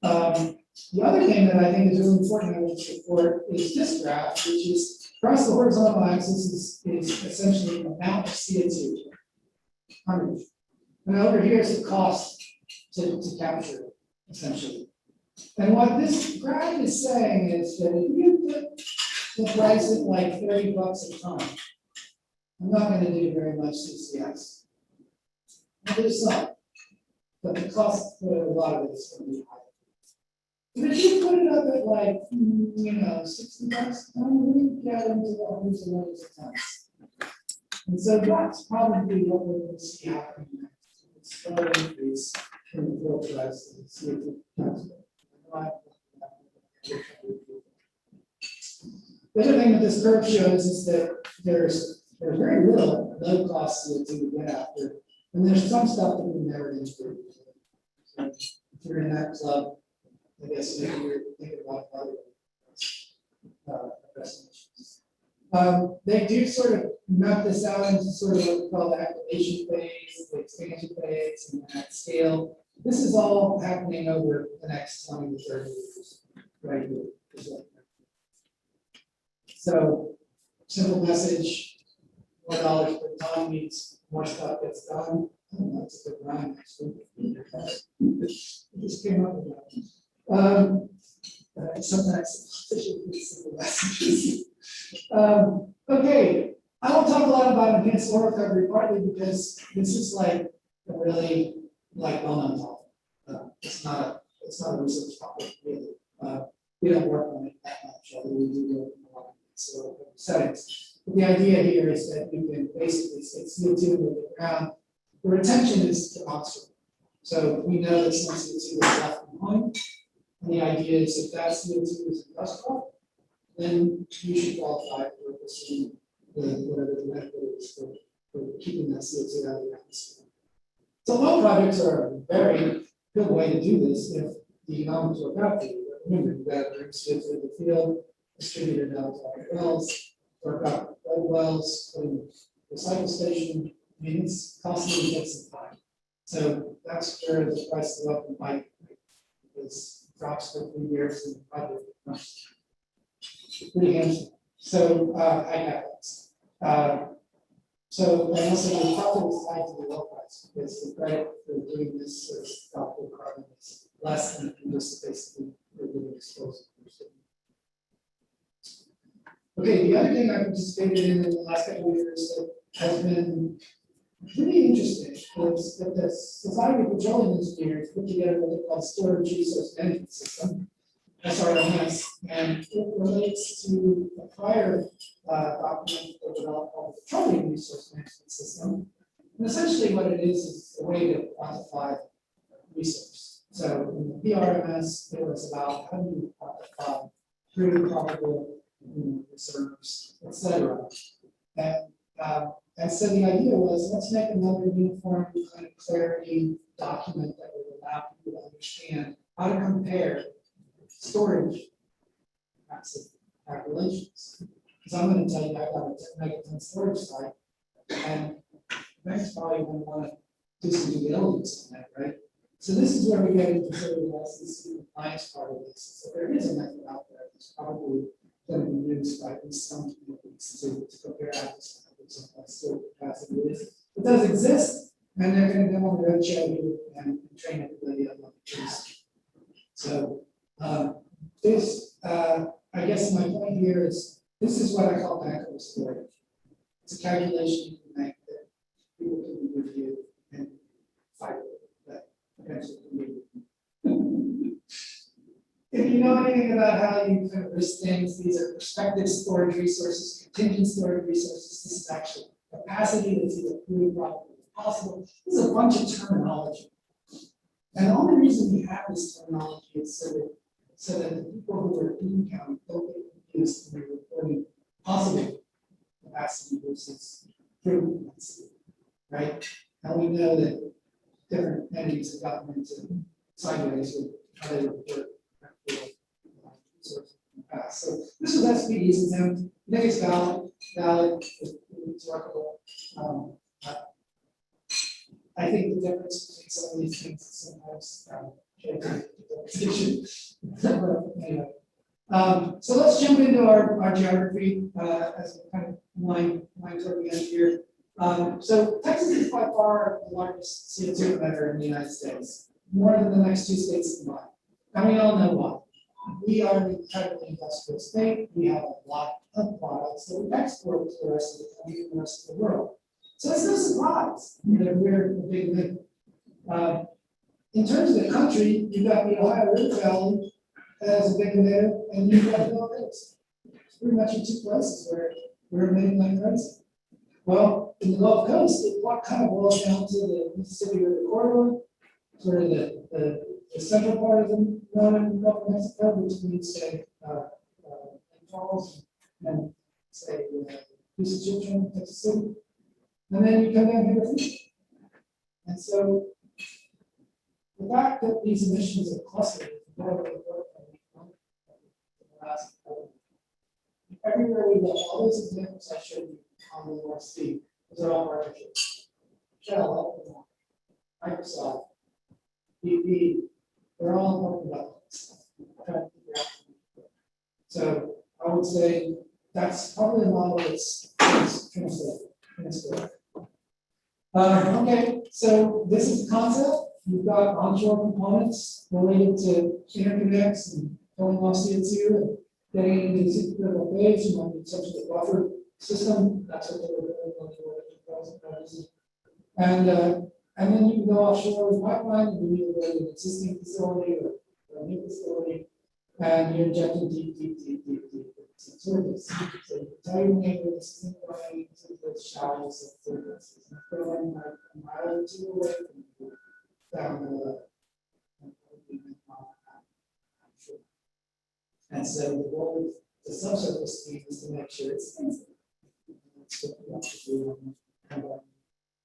The other thing that I think is really important in this report is this graph, which is across the horizontal axis is essentially the amount of CO2. Hundreds. And over here is the cost to capture, essentially. And what this graph is saying is that if you put the price at like $30 a ton, I'm not going to do very much CCS. I'll do some, but the cost for a lot of it is going to be high. But if you put it up at like, $60 a ton, we get into the hundreds of millions of tons. And so that's probably what we're going to see happening next. It's going to increase in the fuel price and CO2 tax. The other thing that this curve shows is that there's very little low cost CO2 to get after, and there's some stuff that we never integrate. So if you're in that club, I guess maybe you're thinking about other destinations. They do sort of map this out into sort of what we call the activation phase, the expansion phase, and at scale. This is all happening over the next 20 to 30 years, right here. So, simple message: $4 per ton means more stuff gets done. Oh, that's a good rhyme, actually. It just came up with that. Sometimes simple messages. Okay, I won't talk a lot about enhanced oil recovery, partly because this is like a really well-known topic. It's not a research topic really. We don't work on it that much, although we do work on a lot of settings. But the idea here is that you can basically stick CO2 into the ground. The retention is demonstrable. So we know that some CO2 is left behind. And the idea is if that CO2 is industrial, then you should qualify for pursuing whatever the method is for keeping that CO2 out of the atmosphere. So oil projects are a very good way to do this if the economics work out for you. Remember, you've got to bring CO2 to the field, distribute it out to all your wells, work out oil wells, put in the recycle station. I mean, it's costly to get some time. So that's where the price of oil might drops for 3 years and the project becomes pretty handsome. So high capex. So and also the profit is tied to the oil price because the credit for doing this sort of stuff with carbon is less than if you just basically doing exposed. Okay, the other thing I participated in the last couple of years that has been really interesting is that the Society of Petroleum Engineers put together what they call Storage Resource Management System, SRMS, and it relates to a prior document that was developed called the Petroleum Resource Management System. And essentially what it is a way to quantify resource. So in the PRMS, it was about how do you quantify crude, probable reserves, etc. And so the idea was, let's make another uniform kind of clarity document that would allow people to understand how to compare storage calculations. Because I'm going to tell you, I've got a 10 megaton storage site, and next probably going to want to do some due diligence on that, right? So this is where we get into sort of the SEC compliance part of this. So there is a method out there that's probably going to be used by at least some communities to compare apples to apples. capacity is. It does exist, and they're gonna go on the road show you and train everybody up on the trees. So, I guess my point here is, this is what I call backhoe storage. It's a calculation you can make that people can review and fight with, but eventually can be. If you know anything about how you kind of list things, these are prospective storage resources, contingent storage resources. This is actually capacity that's either proven probably possible. This is a bunch of terminology. And the only reason we have this terminology is so that the people who are in county don't get confused when they're reporting possible capacity versus proven capacity, right? And we know that different entities have gotten into sideways with how they report resources in the past. So this was SPD's attempt. I think it's valid, it's workable. I think the difference between some of these things is sometimes anyway. So let's jump into our geography as we kind of wind toward the end here. So Texas is by far the largest CO2 emitter in the United States, more than the next two states combined. And we all know why. We are an incredibly industrial state. We have a lot of products that we export to the rest of the country and the rest of the world. So it's no surprise that we're a big emitter. In terms of the country, you've got the Ohio River Valley as a big emitter, and you've got the Gulf Coast. It's pretty much in two places where we're emitting like crazy. Well, in the Gulf Coast, it kind of boils down to the Mississippi River corridor, sort of the central part of the northern Gulf of Mexico, which means say Lake Charles and say Houston, Texas City. And then you come down here to Phoenix. And so the fact that these emissions are clustered everywhere we look, all those examples I showed you on the North Sea, those are all partnerships. Shell, Microsoft, BP, they're all important about this. So I would say that's probably a model that's translated. Okay, so this is the concept. You've got onshore components related to interconnects and pulling off CO2 and getting it into the supercritical phase. You might need some sort of buffer system. That's what they were doing on the and then you can go offshore with pipeline and you either an existing facility or a new facility, and you're injecting deep. So you tell your neighbor this is going to the shallows of surface. It's going like a mile or two away from you down the and so the goal of the subsurface scheme is to make sure it's sensitive. That's what we have to do on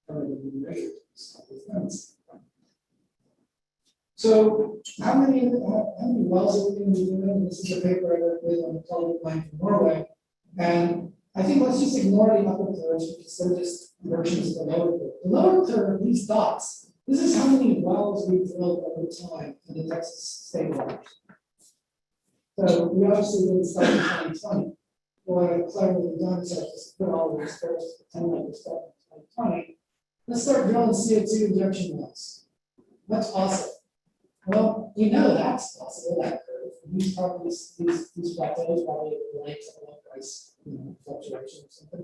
the measures. So how many wells are we going to be doing? This is a paper I worked with on the public line from Norway. And I think let's just ignore the upper curves because they're just versions of the lower curve. The lower curve, these dots, this is how many wells we drilled over time in the Texas state waters. So we obviously didn't start in 2020. What I cleverly done is I just put all these first 10 numbers stuff in 2020. Let's start drilling CO2 injection wells. That's possible. Well, we know that's possible, that curve. These plateaus probably relate to oil price fluctuation or something.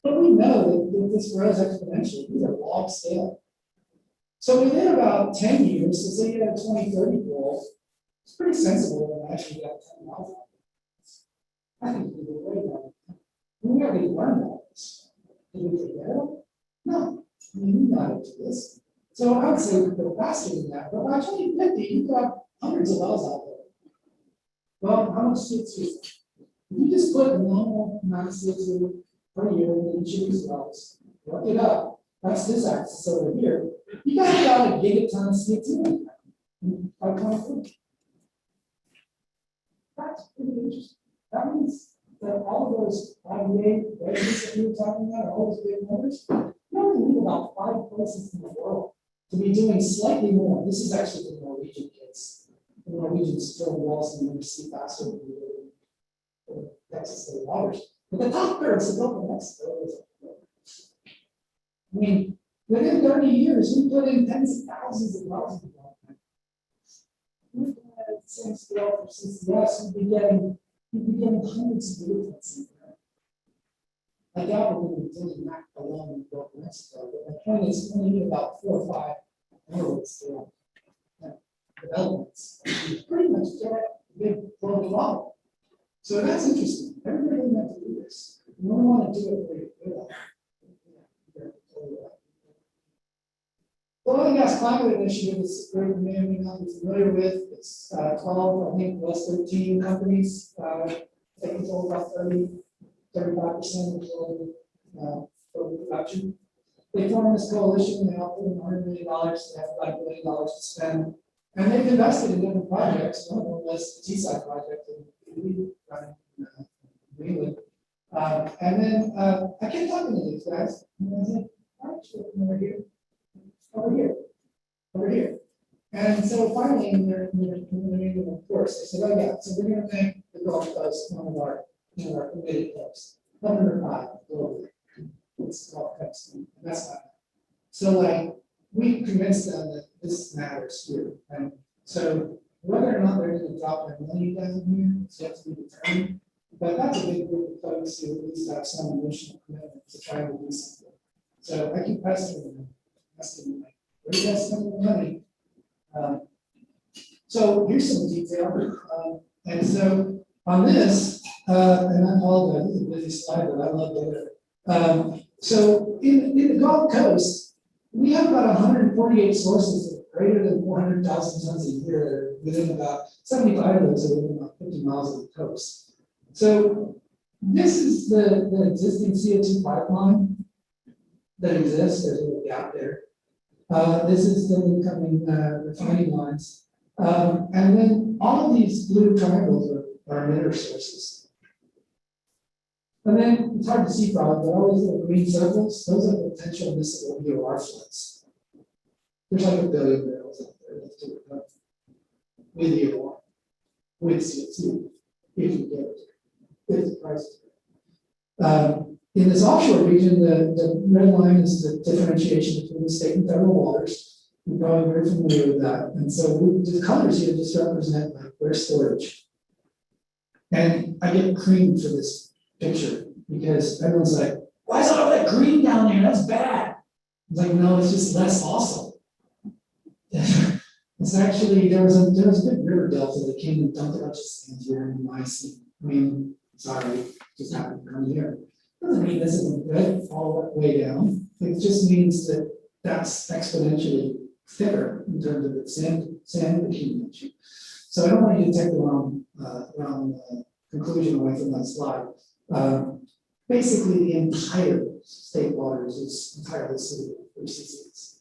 But we know that this grows exponentially. These are log scale. So within about 10 years, so say you had a 2030 goal, it's pretty sensible to actually get 10 miles. I think we were way better. We already learned all this. Did we forget it? No, we knew not to this. So I would say we go faster than that, but by 2050, you've got hundreds of wells out there. Well, how much CO2? If you just put a normal amount of CO2 per year in each of these wells, work it up, that's this axis over here, you got about a gigaton of CO2 by 2050. That's pretty interesting. That means that all of those IBA records that we were talking about, all those big numbers, you only need about 5 places in the world to be doing slightly more. This is actually the Norwegian case. The Norwegians drill walls in the sea faster than we do in Texas state waters. But the top curve is the Gulf of Mexico. I mean, within 30 years, we put in tens of thousands of wells in development. We've been at the same scale for CCS, we'd be getting hundreds of units in there. I doubt we're going to be doing that alone in Gulf of Mexico, but my point is, we need about 4 or 5 areas to developments. We pretty much get a big global model. So that's interesting. Everybody meant to do this. You don't want to do it very good. The oil and gas climate initiative is a great name you may not be familiar with. It's 12, I think, plus 13 companies. They control about 35% of the total production. They formed this coalition, they all put in $100 million, they have about $1 billion to spend. And they've invested in different projects. One of them was the Teesside project in Greenland. And then I kept talking to these guys, and I said, actually, over here. And so finally, in their meeting, of course, they said, oh yeah, so we're going to make the Gulf Coast one of our committed clubs. 105 globally. It's Gulf Coast, and that's not. So like, we convinced them that this matters here. And so whether or not they're going to drop their money down here, it's yet to be determined. But that's a big group of folks who at least have some emotional commitment to try to do something. So I keep pestering them, asking them, like, where do you guys spend the money? So here's some detail. And so on this, and I apologize, this is a busy slide, but I love it. So in the Gulf Coast, we have about 148 sources of greater than 400,000 tons a year within about 75 of those are within about 50 miles of the coast. So this is the existing CO2 pipeline that exists. There's a little gap there. This is the incoming refining lines. And then all of these blue triangles are emitter sources. And then it's hard to see probably, but all these little green circles, those are potential miscible EOR floods. There's like 1 billion barrels out there left to recover with EOR, with CO2, if you get it, if the price is right. In this offshore region, the red line is the differentiation between the state and federal waters. You're probably very familiar with that. And so the colors here just represent like where storage. And I get creamed for this picture because everyone's like, why is all that green down there? That's bad. It's like, no, it's just less awesome. It's actually, there was a big river delta that came and dumped a bunch of sand here in the Miocene. I mean, sorry, just happened to come here. Doesn't mean this isn't good all the way down. It just means that that's exponentially thicker in terms of its sand accumulation. So I don't want you to take the wrong conclusion away from that slide. Basically, the entire state waters is entirely suitable for CCS.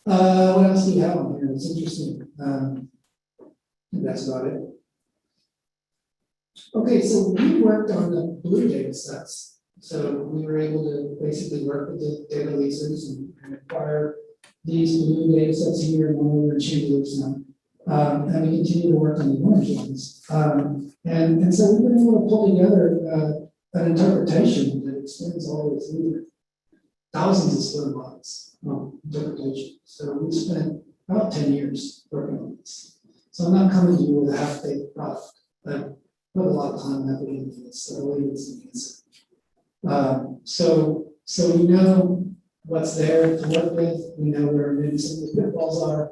What else do you have on here? It's interesting. That's about it. Okay, so we worked on the blue data sets. So we were able to basically work with the data leases and acquire these blue data sets here and one over Chambers now. And we continue to work on the orange ones. And so we've been able to pull together an interpretation that extends all the way through thousands of square miles of interpretation. So we spent about 10 years working on this. So I'm not coming to you with a half-baked product. I put a lot of time and effort into this, so I believe it's an answer. So we know what's there to work with. We know where maybe some of the pitfalls are.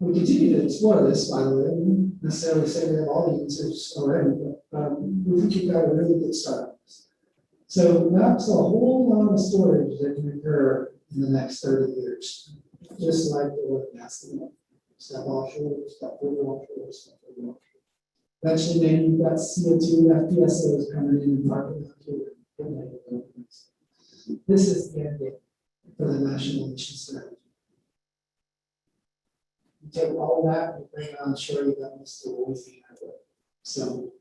We continue to explore this, by the way. We don't necessarily say we have all the answers already, but we think we've got a really good start. So that's a whole lot of storage that can occur in the next 30 years, just like the oil and gas. Step offshore, step offshore, step offshore. Eventually, maybe you've got CO2 FPSOs coming in and parking out here. This is the end game for the national mission strategy. You take all of that and bring it on shore, you got most of the way thing out of it. So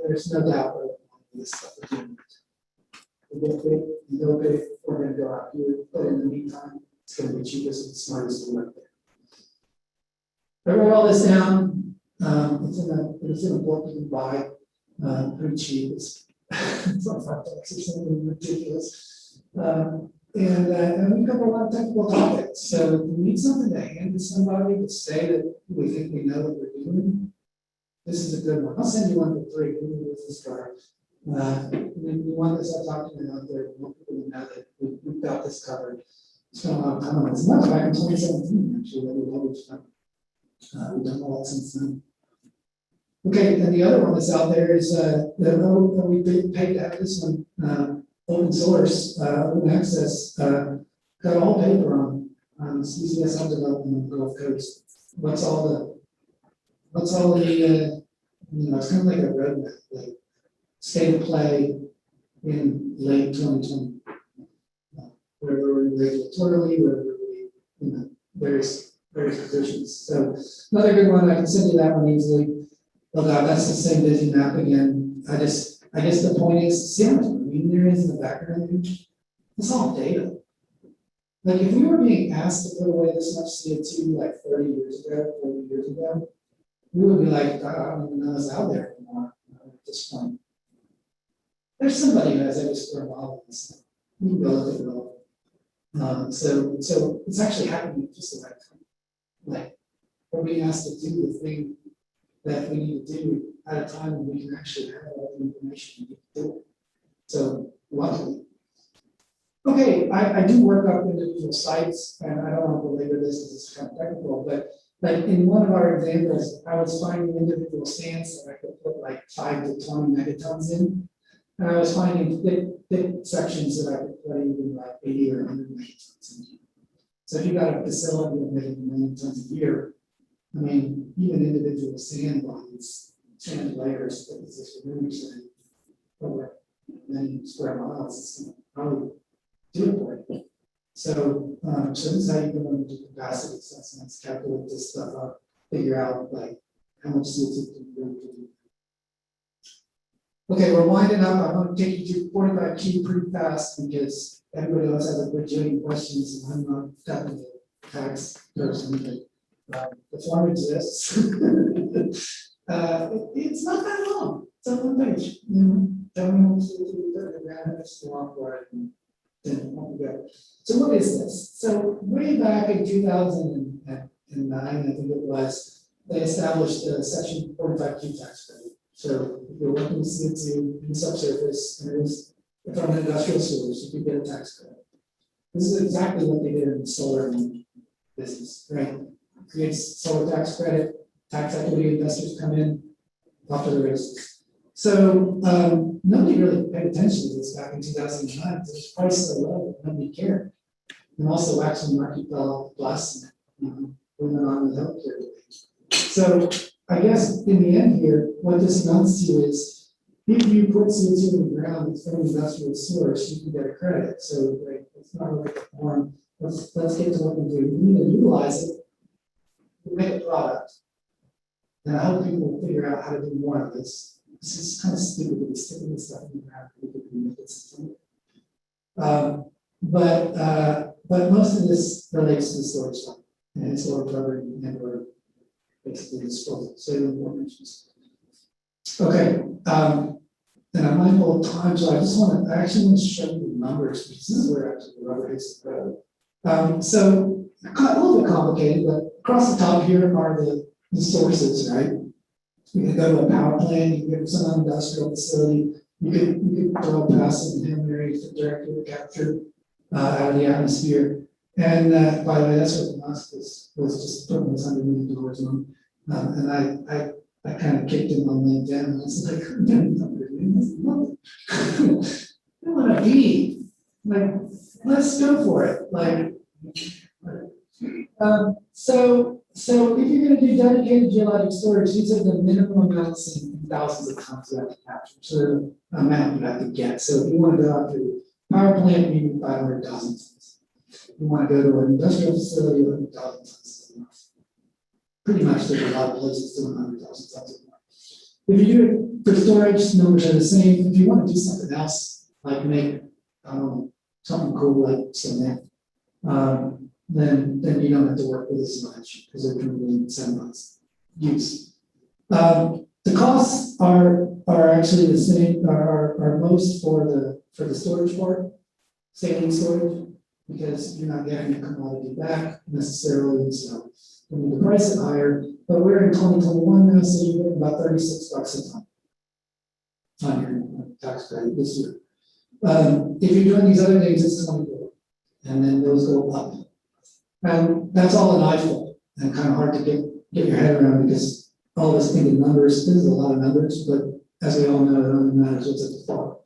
there's no doubt that this stuff is doing it. We get big, you go big, we're going to go out here, but in the meantime, it's going to be cheapest and smartest to work there. I wrote all this down. It's in a book you can buy, pretty cheap. It's $25 or something ridiculous. And we cover a lot of technical topics, so if we need something to hand to somebody to say that we think we know what we're doing, this is a good one. I'll send you one for free, give me a business card. We want this, I talked to them out there, we want people to know that we've got this covered. It's been a long time on this, not back in 2017, actually, that we published that. We've done a lot since then. Okay, and the other one that's out there is, we paid to have this one, open source, open access, got all paper on, CCSL development on the Gulf Coast. What's all the, it's kind of like a roadmap, like state of play in late 2020. Where we're regulatorily, where we, various positions. So another good one, I can send you that one easily. Oh God, that's the same busy map again. I guess the point is, see how much green there is in the background image? It's all data. Like if we were being asked to put away this much CO2 like 30 years ago, 40 years ago, we would be like, God, I don't even know it's out there anymore at this point. There's somebody who has every square mile of this thing. You can go look at it all. So it's actually happening at just the right time. Like we're being asked to do the thing that we need to do at a time when we can actually have all the information we need to do it. So luckily. Okay, I do work up individual sites, and I don't want to belabor this because it's kind of technical, but like in one of our examples, I was finding individual stands that I could put like 5 to 20 megatons in. And I was finding thick sections that I could put even like 80 or 100 megatons in. So if you got a facility of making 1 million tons a year, I mean, even individual sand bodies, sand layers that exist in room saying over many square miles, it's going to probably do it for you. So, so this is how you go into capacity assessments, calculate this stuff up, figure out like how much CO2 can you really do. Okay, we're winding up. I'm going to take you through 45Q pretty fast because everybody else has a bajillion questions, and I'm not definitely a tax person, but the form exists. It's not that long. It's on one page. Tell me what to do, it's long for it, and then on we go. So what is this? So way back in 2009, I think it was, they established a Section 45Q tax credit. So if you're working with CO2 in the subsurface and it was from an industrial source, you could get a tax credit. This is exactly what they did in the solar business, right? Creates solar tax credit, tax equity investors come in, off to the races. So nobody really paid attention to this back in 2009 because it was priced so low that nobody cared. And also waxing market fell off the bus and we went on with healthcare. So I guess in the end here, what this amounts to is if you put CO2 in the ground that's from an industrial source, you can get a credit. So like, it's not really a form. Let's get to what we do. We need to utilize it, we make a product. And I hope people will figure out how to do more of this. This is kind of stupid to be sticking this stuff in the ground. But most of this relates to the storage stuff and solar recovery and or basically disposal, saving more emissions. Okay, and I'm mindful of time, so I actually want to show you the numbers because this is where actually the rubber hits the road. So a little bit complicated, but across the top here are the sources, right? You can go to a power plant, you can go to some industrial facility, you could throw a passive inhaler areas to directly capture out of the atmosphere. And by the way, that's what Musk was just putting this $100 million on. And I kind of kicked him on LinkedIn and I was like, I want to be like, let's go for it. Like, so if you're going to do dedicated geologic storage, these are the minimum amounts in thousands of tons you have to capture, so the amount you have to get. So if you want to go out to a power plant, you need 500,000 tons. If you want to go to an industrial facility, 100,000 tons is enough. Pretty much there's a lot of places doing 100,000 tons of more. If you do it for storage, numbers are the same. If you want to do something else, like make something cool like cement, then you don't have to work with as much because they're doing 7 months use. The costs are actually the same, are most for the storage part, saline storage. because you're not getting the commodity back necessarily, and so we need to price it higher. But we're in 2021 now, so you're getting about $36 a ton on your tax credit this year. If you're doing these other things, it's 24, and then those go up. And that's all an eyeful, and kind of hard to get your head around, because all of us think in numbers. This is a lot of numbers, but as we all know, it only matters what's at the top.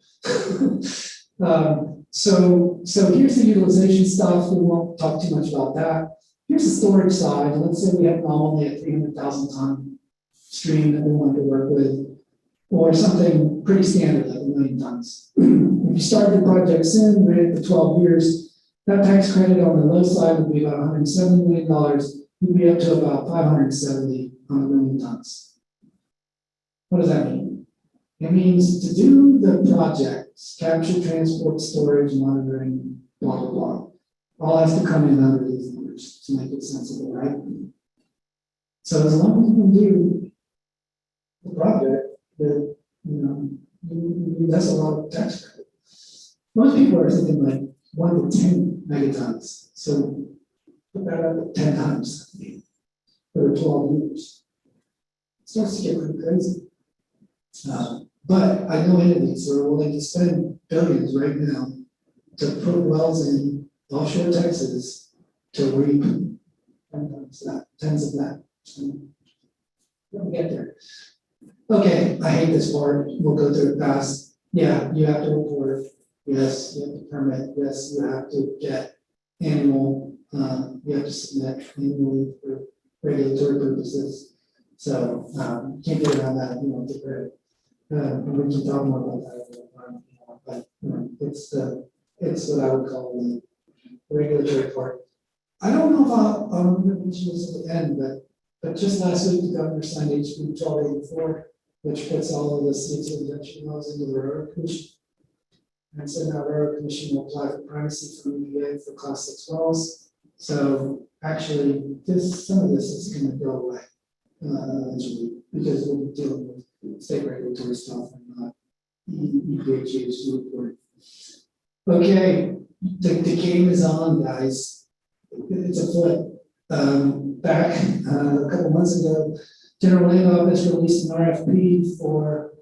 So here's the utilization stuff. We won't talk too much about that. Here's the storage side. Let's say we have only a 300,000 ton stream that we want to work with, or something pretty standard like 1 million tons. If you start the project soon, ran it for 12 years, that tax credit on the low side would be about $170 million. You'd be up to about 570 on 1 million tons. What does that mean? It means to do the projects, capture, transport, storage, monitoring, blah, blah, blah. All has to come in under these numbers to make it sensible, right? So as long as you can do the project, that's a lot of tax credit. Most people are thinking like 1 to 10 megatons. So put that up 10 times for 12 years. It starts to get pretty crazy. But I know entities who are willing to spend billions right now to put wells in offshore Texas to reap tens of that. We'll get there. Okay, I hate this part. We'll go through it fast. Yeah, you have to report. Yes, you have to permit. Yes, you have to get annual. You have to submit annually for regulatory purposes. So you can't get around that if you want to credit. And we can talk more about that, but it's what I would call the regulatory part. I don't know if I'll mention this at the end, but just last week the governor signed HB 1284, which puts all of the CO2 injection wells into the Railroad Commission. And so now Railroad Commission will apply for primacy from EPA for Class 6 wells. So actually, some of this is going to go away eventually, because we'll be dealing with state regulatory stuff and not EPA GHG reporting. Okay, the game is on, guys. It's a flip. Back a couple months ago, General Land Office released an RFP for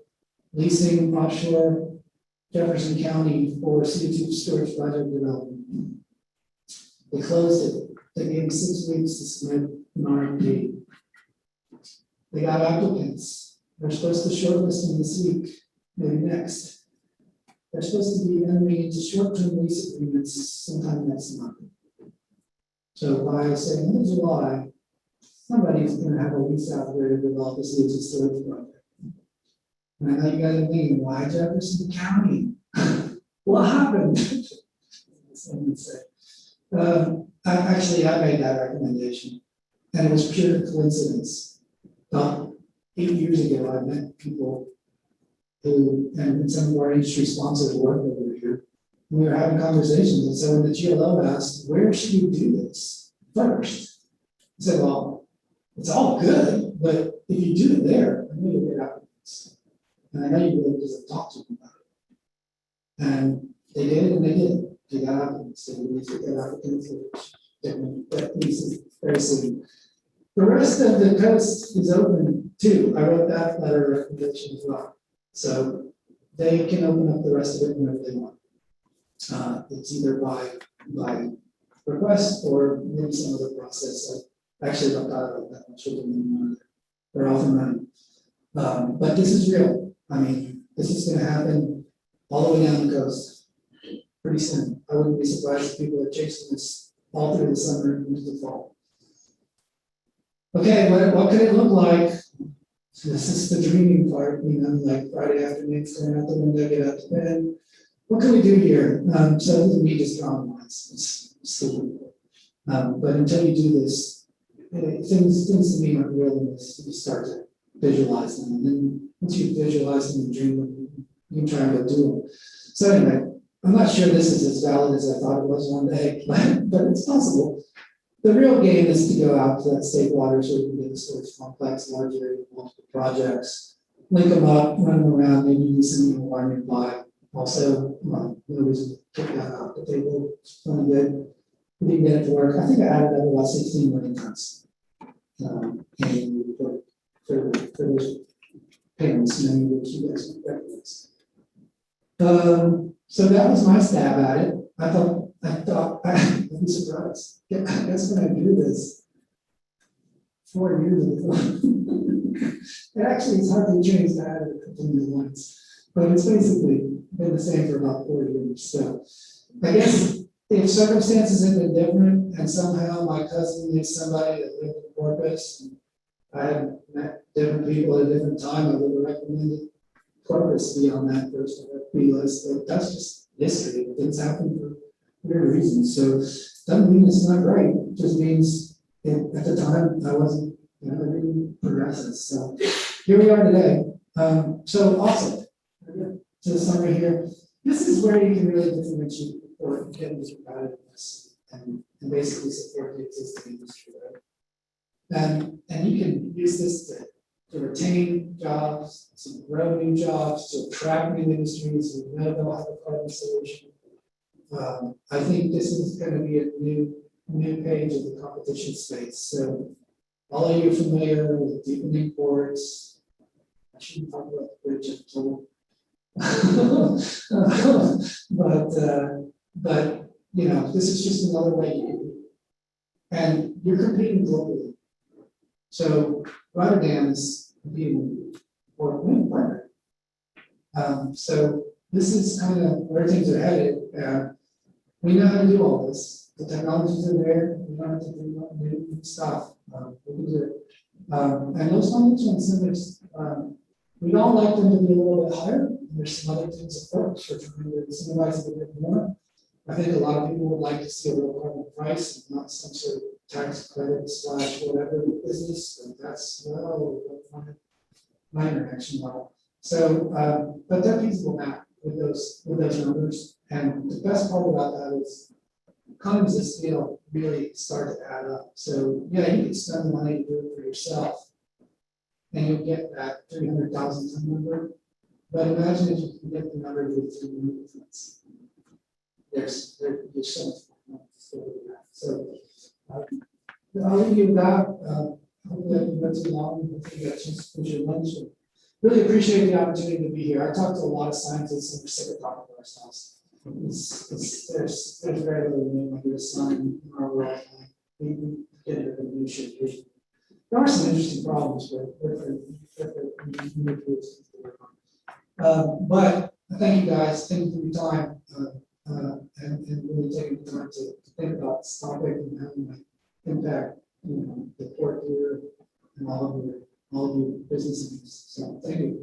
leasing offshore Jefferson County for CO2 storage project development. They closed it. They gave them 6 weeks to submit an RFP. They got applicants. They're supposed to shortlist them this week, maybe next. They're supposed to be entering into short-term lease agreements sometime next month. So by saying in July, somebody's going to have a lease out there to develop a CO2 storage project. And I know you guys are thinking, why Jefferson County? What happened? I made that recommendation, and it was pure coincidence. About 8 years ago, I met people who, and some of our industry sponsors work over here. We were having conversations, and so when the GLO asked, where should you do this first? I said, well, it's all good, but if you do it there, I know you'll get applicants. And I know you really just talk to them about it. And they did, and they did. They got applicants. They released their applicants, that piece is very soon. The rest of the coast is open too. I wrote that letter of recommendation as well. So they can open up the rest of it whenever they want. It's either by request or maybe some other process. I actually don't thought about that much. They're off and running. But this is real. I mean, this is going to happen all the way down the coast pretty soon. I wouldn't be surprised if people are chasing this all through the summer and into the fall. Okay, what could it look like? So this is the dreaming part, like Friday afternoon, staring out the window, get out to bed. What can we do here? So this is me just drawing lines. It's stupid. But until you do this, things to me aren't real unless you start to visualize them. And then once you visualize them and dream them, you can try and go do them. So anyway, I'm not sure this is as valid as I thought it was one day, but it's possible. The real game is to go out to that state water so we can get the storage complex, large area, multiple projects, link them up, run them around, maybe do some environment by Also, no reason to kick that out, but they will, it's plenty good. We didn't get it to work. I think I added up about 16 million tons. And for those payments, many of which you guys recognize. So that was my stab at it. I thought I'd be surprised. Yeah, I guess when I do this 4 years ago, it actually is hardly changed. I added a couple new ones, but it's basically been the same for about 4 years. So I guess if circumstances had been different and somehow my cousin knew somebody that lived in Corpus and I had met different people at a different time, I would have recommended Corpus be on that first RFP list, but that's just history. Things happen for weird reasons. So doesn't mean it's not great. It just means at the time I wasn't, really progressive. So here we are today. So also, to the summary here, this is where you can really differentiate or get into competitiveness and basically support the existing industry, right? And you can use this to retain jobs, to grow new jobs, to attract new industries, to they'll have a carbon solution. I think this is going to be a new page of the competition space. So all of you are familiar with deepening ports. I shouldn't talk about the bridge at all. But this is just another way you can do it. And you're competing globally. So Rotterdam is competing for wind partner. So this is kind of where things are headed. We know how to do all this. The technologies are there. We don't have to do new stuff. We can do it. And those financial incentives, we'd all like them to be a little bit higher. There's some other things afoot for trying to incentivize it a bit more. I think a lot of people would like to see a low carbon price and not some sort of tax credit / whatever business. And that's minor action model. So, but they're feasible now with those numbers. And the best part about that is economies of scale really start to add up. So yeah, you can spend the money to do it for yourself, and you'll get that 300,000 ton number. But imagine if you can get the number with 3 million tons. There's so much more. So I'll leave you with that. Hopefully I didn't go too long. Hopefully you got a chance to finish your lunch. And really appreciate the opportunity to be here. I talked to a lot of scientists and we're sick of talking to ourselves. There's very little new under the sun in our world. We get it in new shape. There are some interesting problems with but thank you guys. Thank you for your time and really taking the time to think about this topic and how it might impact the port here and all of your business needs. So thank you.